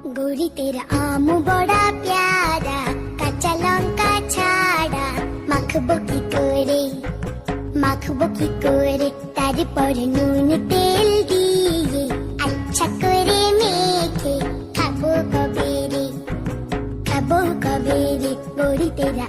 गोरी तेरा आम बड़ा प्यारा, कच्चा लंका छाड़ा, माखबो की करे तार पर নুন তেল দিয়ে আচ্ছা করে মেখে খাবো কবে রে, গোরি তেরা